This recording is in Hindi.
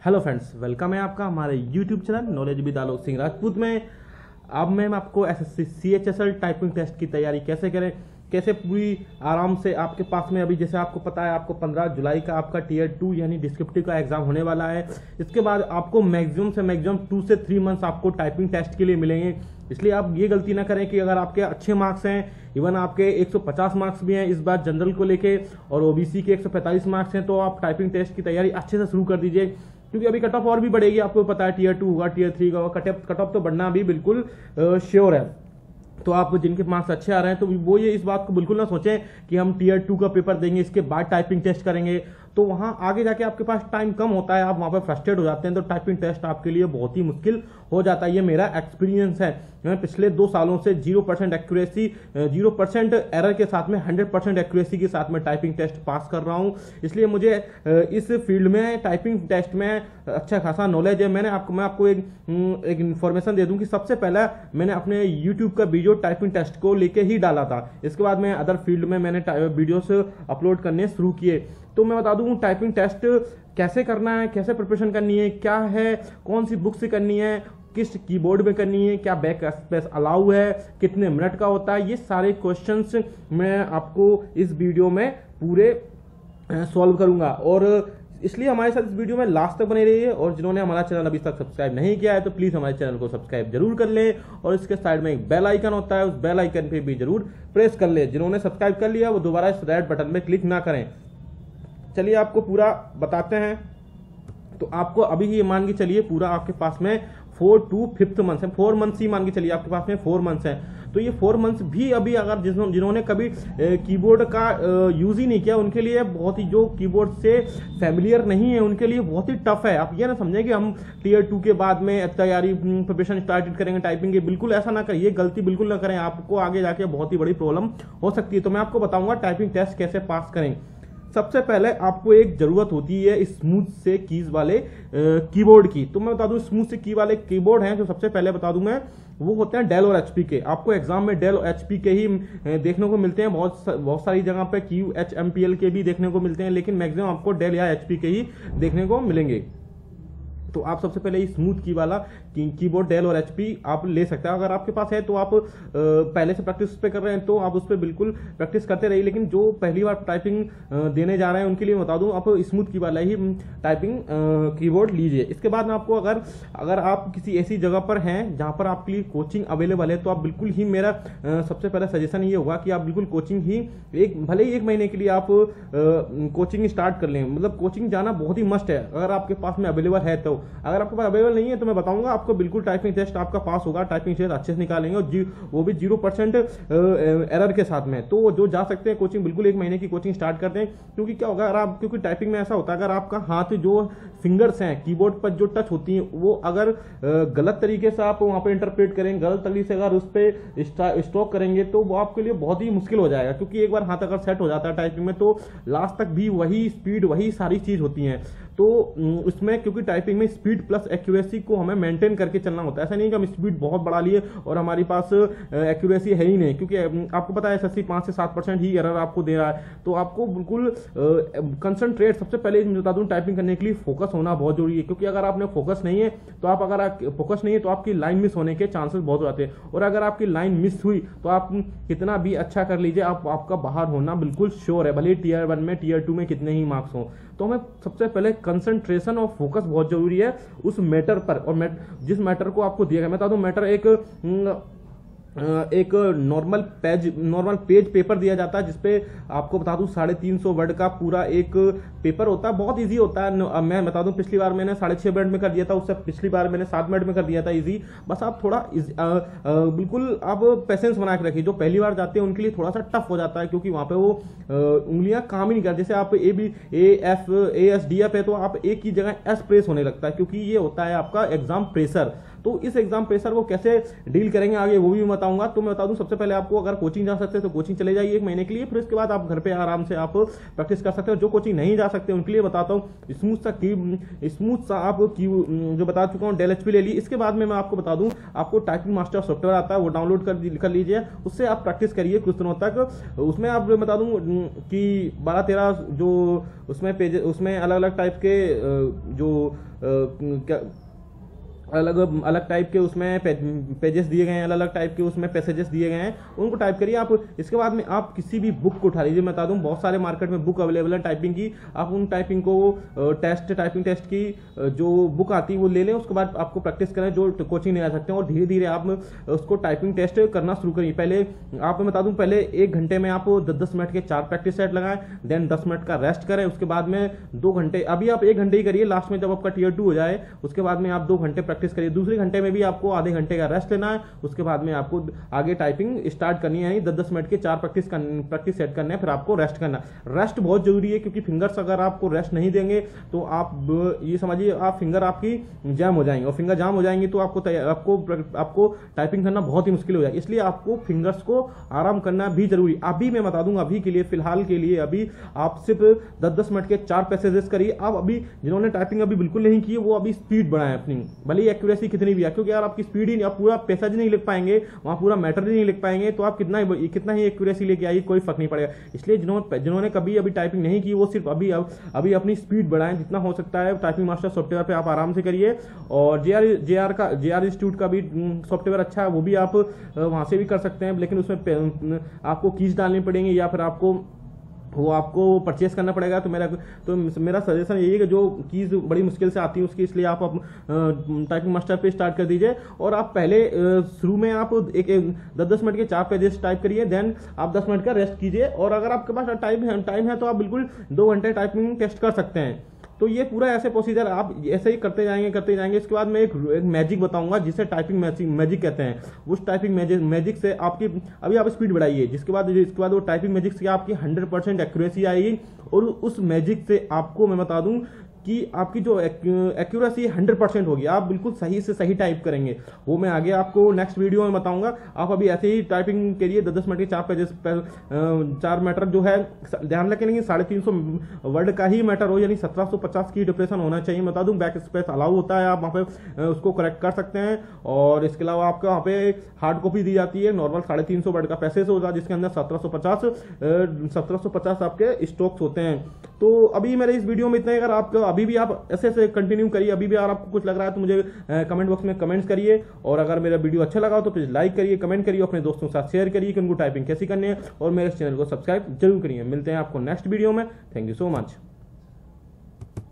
हेलो फ्रेंड्स, वेलकम है आपका हमारे YouTube channel knowledge with Alok Singh Rajput में। अब मैं आपको एसएससी सीएचएसएल टाइपिंग टेस्ट की तैयारी कैसे करें, कैसे पूरी आराम से आपके पास में अभी जैसे आपको पता है आपको 15 जुलाई का आपका टीयर 2 यानी डिस्क्रिप्टिव का एग्जाम होने वाला है। इसके बाद आपको मैक्सिमम से मैक्सिमम 2 से 3 मंथ्स आपको टाइपिंग टेस्ट के लिए मिलेंगे। इसलिए आप ये गलती ना करें कि अगर आपके अच्छे मार्क्स हैं, इवन आपके 150 मार्क्स भी हैं इस बार जनरल को लेके और ओबीसी के 145 मार्क्स हैं, तो आप टाइपिंग टेस्ट की तैयारी अच्छे से शुरू कर दीजिए, क्योंकि अभी कट ऑफ और भी बढ़ेगी। आपको पता है टीयर 2 होगा, टीयर 3 का होगा, कट ऑफ तो बढ़ना भी बिल्कुल श्योर है। तो आप जिनके मार्क्स अच्छे आ रहे हैं तो वो ये इस बात को बिल्कुल ना सोचें कि हम टीयर 2 का पेपर देंगे इसके बाद टाइपिंग टेस्ट करेंगे, तो वहां आगे जाके आपके पास टाइम कम होता है, आप वहां पर फ्रस्ट्रेट हो जाते हैं, तो टाइपिंग टेस्ट आपके लिए बहुत ही मुश्किल हो जाता है। ये मेरा एक्सपीरियंस है। मैं पिछले 2 सालों से 0% एक्यूरेसी 0% एरर के साथ में 100% एक्यूरेसी के साथ में टाइपिंग टेस्ट पास कर रहा हूं। इसलिए मुझे इस फील्ड में टाइपिंग टेस्ट में अच्छा खासा नॉलेज है। मैं आपको एक इन्फॉर्मेशन दे दूं कि सबसे पहला मैंने अपने यूट्यूब का वीडियो टाइपिंग टेस्ट को लेके ही डाला था। इसके बाद मैं अदर फील्ड में मैंने वीडियोस अपलोड करने शुरू किए। तो मैं बता दूं टाइपिंग टेस्ट कैसे करना है, कैसे प्रिपरेशन करनी है, क्या है, कौन सी बुक से करनी है, किस कीबोर्ड में करनी है, क्या बैक स्पेस अलाउ है, कितने मिनट का होता है, ये सारे क्वेश्चंस मैं आपको इस वीडियो में पूरे सॉल्व करूंगा। और इसलिए हमारे साथ इस वीडियो में लास्ट तक बने रहिए। और जिन्होंने हमारा चैनल अभी तक सब्सक्राइब नहीं किया है तो प्लीज हमारे चैनल को सब्सक्राइब जरूर कर ले, और इसके साइड में एक बेल आइकन होता है, उस बेल आइकन पे भी जरूर प्रेस कर ले। जिन्होंने सब्सक्राइब कर लिया वो दोबारा इस रेड बटन में क्लिक ना करें। चलिए आपको पूरा बताते हैं। तो आपको अभी ये मान के चलिए पूरा आपके पास में 4 to 5th मंथ है, 4 मंथ्स ही मान के चलिए आपके पास में 4 मंथ्स हैं। तो ये 4 मंथ्स भी अभी अगर जिन्होंने कभी कीबोर्ड का यूज ही नहीं किया उनके लिए बहुत ही, जो कीबोर्ड से फैमिलियर नहीं है उनके लिए बहुत ही टफ है। आप ये ना समझें कि हम टीयर 2 के बाद में तैयारी प्रिपरेशन स्टार्ट करेंगे टाइपिंग की, बिल्कुल ऐसा ना करें, ये गलती बिल्कुल ना करें, आपको आगे जाके बहुत ही बड़ी प्रॉब्लम हो सकती है। तो मैं आपको बताऊंगा टाइपिंग टेस्ट कैसे पास करें। सबसे पहले आपको एक जरूरत होती है स्मूथ से कीज वाले कीबोर्ड की। तो मैं बता दूं स्मूथ से की वाले कीबोर्ड हैं जो सबसे पहले बता दूं मैं, वो होते हैं डेल और एचपी के। आपको एग्जाम में डेल और एचपी के ही देखने को मिलते हैं, बहुत सारी जगह पे QHMPL के भी देखने को मिलते हैं, लेकिन मैक्सिमम आपको डेल या एचपी के ही देखने को मिलेंगे। तो आप सबसे पहले स्मूथ की वाला कीबोर्ड डेल और एचपी आप ले सकते हैं। अगर आपके पास है तो आप पहले से प्रैक्टिस पे कर रहे हैं तो आप उस पर बिल्कुल प्रैक्टिस करते रहिए, लेकिन जो पहली बार टाइपिंग देने जा रहे हैं उनके लिए बता दूं आप स्मूथ की वाला ही टाइपिंग कीबोर्ड लीजिए। इसके बाद में आपको अगर आप किसी ऐसी जगह पर हैं जहां पर आपके लिए कोचिंग अवेलेबल है तो आप बिल्कुल ही, मेरा सबसे पहला सजेशन ये होगा कि आप बिल्कुल कोचिंग ही भले ही 1 महीने के लिए आप कोचिंग स्टार्ट कर लें। मतलब कोचिंग जाना बहुत ही मस्ट है अगर आपके पास में अवेलेबल है। तो अगर आपके पास अवेलेबल नहीं है तो मैं बताऊंगा आपको बिल्कुल टाइपिंग टेस्ट आपका पास होगा, टाइपिंग टेस्ट अच्छे से निकालेंगे और वो भी 0% एरर के साथ में। तो जो जा सकते हैं कोचिंग, बिल्कुल 1 महीने की कोचिंग स्टार्ट कर दें। क्योंकि क्या होगा, अगर आप, क्योंकि टाइपिंग में ऐसा होता है अगर आपका हाथ, जो फिंगर्स हैं कीबोर्ड पर जो टच होती हैं, वो अगर गलत तरीके से आप वहां पर इंटरप्रेट करेंगे, गलत तरीके से अगर उस पर स्ट्रोक करेंगे तो वो आपके लिए बहुत ही मुश्किल हो जाएगा। क्योंकि एक बार हाथ अगर सेट हो जाता है टाइपिंग में तो लास्ट तक भी वही स्पीड, वही सारी चीज होती है। तो उसमें क्योंकि टाइपिंग में स्पीड प्लस एक्यूरेसी को हमें मेंटेन करके चलना होता है। ऐसा नहीं कि हम स्पीड बहुत बढ़ा लिए और हमारे पास एक्यूरेसी है ही नहीं, क्योंकि आपको पता है एसएससी 5 से 7% ही एरर आपको दे रहा है। तो आपको बिल्कुल कंसंट्रेट, सबसे पहले बता दूं टाइपिंग करने के लिए फोकस होना बहुत जरूरी है। क्योंकि अगर आपने फोकस नहीं है तो फोकस नहीं है तो आपकी लाइन मिस होने के चांसेस बहुत हो जाते हैं। और अगर आपकी लाइन मिस हुई तो आप कितना भी अच्छा कर लीजिए, आपका बाहर होना बिल्कुल श्योर है, भले टीयर 1 में टीयर 2 में कितने ही मार्क्स हो। तो हमें सबसे पहले कंसंट्रेशन और फोकस बहुत जरूरी है उस मैटर पर। और जिस मैटर को आपको दिया गया, मैं बता दूं मैटर एक नॉर्मल पेज पेपर दिया जाता है, जिसपे आपको बता दूं 350 वर्ड का पूरा एक पेपर होता है। बहुत इजी होता है। मैं बता दूं पिछली बार मैंने 6.5 मिनट में कर दिया था, उससे पिछली बार मैंने 7 मिनट में कर दिया था इजी। बस आप थोड़ा बिल्कुल आप पेशेंस बना के रखिए। जो पहली बार जाते हैं उनके लिए थोड़ा सा टफ हो जाता है, क्योंकि वहां पे वो उंगलियां काम ही नहीं करती। जैसे आप ASDF है तो आप एक की जगह S प्रेस होने लगता है, क्योंकि ये होता है आपका एग्जाम प्रेशर। तो इस एग्जाम प्रेशर को कैसे डील करेंगे आगे वो भी बताऊंगा। तो मैं बता दूं, सबसे पहले आपको अगर कोचिंग जा सकते हैं तो कोचिंग चले जाइए 1 महीने के लिए, फिर उसके बाद आप घर पे आराम से आप प्रैक्टिस कर सकते हो। जो कोचिंग नहीं जा सकते उनके लिए बताता हूँ स्मूथ सा आप जो बता चुका हूँ डेल एचपी ले ली। इसके बाद में मैं आपको बता दूं, आपको टाइपिंग मास्टर सॉफ्टवेयर आता है, वो डाउनलोड कर लीजिए, उससे आप प्रैक्टिस करिए कुछ दिनों तक। उसमें आप बता दूं कि 12-13 जो उसमें पेज, उसमें अलग अलग टाइप के अलग अलग टाइप के उसमें पेजेस दिए गए हैं, अलग अलग टाइप के उसमें पैसेजेस दिए गए हैं, उनको टाइप करिए आप। इसके बाद में आप किसी भी बुक को उठा लीजिए। मैं बता दूं बहुत सारे मार्केट में बुक अवेलेबल है टाइपिंग की, आप उन टाइपिंग को टाइपिंग टेस्ट की जो बुक आती है वो ले लें। उसके बाद आपको प्रैक्टिस करें जो कोचिंग नहीं आ सकते हैं, और धीरे धीरे आप उसको टाइपिंग टेस्ट करना शुरू करिए। पहले आप मैं बता दूं, पहले 1 घंटे में आप 10-10 मिनट के 4 प्रैक्टिस सेट लगाएं, देन 10 मिनट का रेस्ट करें। उसके बाद में 2 घंटे, अभी आप 1 घंटे ही करिए, लास्ट में जब आपका टियर 2 हो जाए उसके बाद में आप 2 घंटे प्रैक्टिस करिए। दूसरे घंटे में भी आपको आधे घंटे का रेस्ट लेना है। उसके बाद में आपको आगे टाइपिंग स्टार्ट करनी है, 10-10 मिनट के 4 प्रैक्टिस सेट करने हैं, फिर आपको रेस्ट करना है। रेस्ट बहुत जरूरी है, क्योंकि फिंगर्स अगर आपको रेस्ट नहीं देंगे तो आप ये समझिए आप फिंगर आपकी जाम हो जाएंगे, और फिंगर जाम हो जाएंगी तो आपको टाइपिंग करना बहुत ही मुश्किल हो जाएगी। इसलिए आपको फिंगर्स को आराम करना भी जरूरी। अभी मैं बता दूंगा, अभी के लिए फिलहाल के लिए अभी आप सिर्फ 10-10 मिनट के 4 पैसेजेस करिए। आप अभी जिन्होंने टाइपिंग अभी बिल्कुल नहीं की है वो अभी स्पीड बढ़ाएं अपनी, भले ही एक्यूरेसी कितनी भी है, क्योंकि यार आपकी स्पीड ही, आप पूरा पैसेज नहीं लिख पाएंगे, वहां पूरा मैटर नहीं लिख पाएंगे, तो आप कितना ही एक्यूरेसी लेके आइए कोई फर्क नहीं पड़ेगा। इसलिए जिन्होंने कभी अभी टाइपिंग नहीं की वो सिर्फ अभी अपनी स्पीड बढ़ाएं जितना हो सकता है। टाइपिंग मास्टर सॉफ्टवेयर पे आप आराम से करिए, और जेआर इंस्टीट्यूट का भी सॉफ्टवेयर अच्छा है, वो भी आप वहां से भी कर सकते हैं, लेकिन उसमें आपको कीज डालनी पड़ेंगी या फिर आपको परचेस करना पड़ेगा। तो मेरा सजेशन यही है कि जो कीज बड़ी मुश्किल से आती है उसकी, इसलिए आप टाइपिंग मास्टर पे स्टार्ट कर दीजिए। और आप पहले शुरू में आप 10-10 मिनट के 4 पेजेस टाइप करिए, देन आप 10 मिनट का रेस्ट कीजिए। और अगर आपके पास टाइम है तो आप बिल्कुल 2 घंटे टाइपिंग टेस्ट कर सकते हैं। तो ये पूरा ऐसे प्रोसीजर आप ऐसे ही करते जाएंगे। इसके बाद मैं एक मैजिक बताऊंगा जिसे टाइपिंग मैजिक कहते हैं। उस टाइपिंग मैजिक से आपकी अभी आप स्पीड बढ़ाइए, जिसके बाद वो टाइपिंग मैजिक से आपकी 100% एक्यूरेसी आएगी। और उस मैजिक से आपको मैं बता दूं कि आपकी जो एक्यूरेसी 100% होगी, आप बिल्कुल सही से सही टाइप करेंगे। वो मैं आगे आपको नेक्स्ट वीडियो में बताऊंगा। आप अभी ऐसे ही टाइपिंग के लिए 10-10 मिनट के 4 पेजेस 4 मैटर जो है ध्यान रखें, लेकिन 350 वर्ड का ही मैटर हो, यानी 1750 की डिप्रेशन होना चाहिए। बता दूं बैक स्पेस अलाउ होता है, आप वहाँ पे उसको करेक्ट कर सकते हैं। और इसके अलावा आपको वहाँ पे हार्ड कॉपी दी जाती है, नॉर्मल 350 वर्ड का पैसेज होता है, जिसके अंदर 1750 आपके स्टॉक्स होते हैं। तो अभी मेरे इस वीडियो में इतना ही। अगर आपको अभी भी आप ऐसे कंटिन्यू करिए, अभी भी अगर आपको कुछ लग रहा है तो मुझे कमेंट बॉक्स में कमेंट्स करिए। और अगर मेरा वीडियो अच्छा लगा तो प्लीज लाइक करिए, कमेंट करिए, अपने दोस्तों के साथ शेयर करिए कि उनको टाइपिंग कैसी करनी है, और मेरे चैनल को सब्सक्राइब जरूर करिए। मिलते हैं आपको नेक्स्ट वीडियो में। Thank you so much.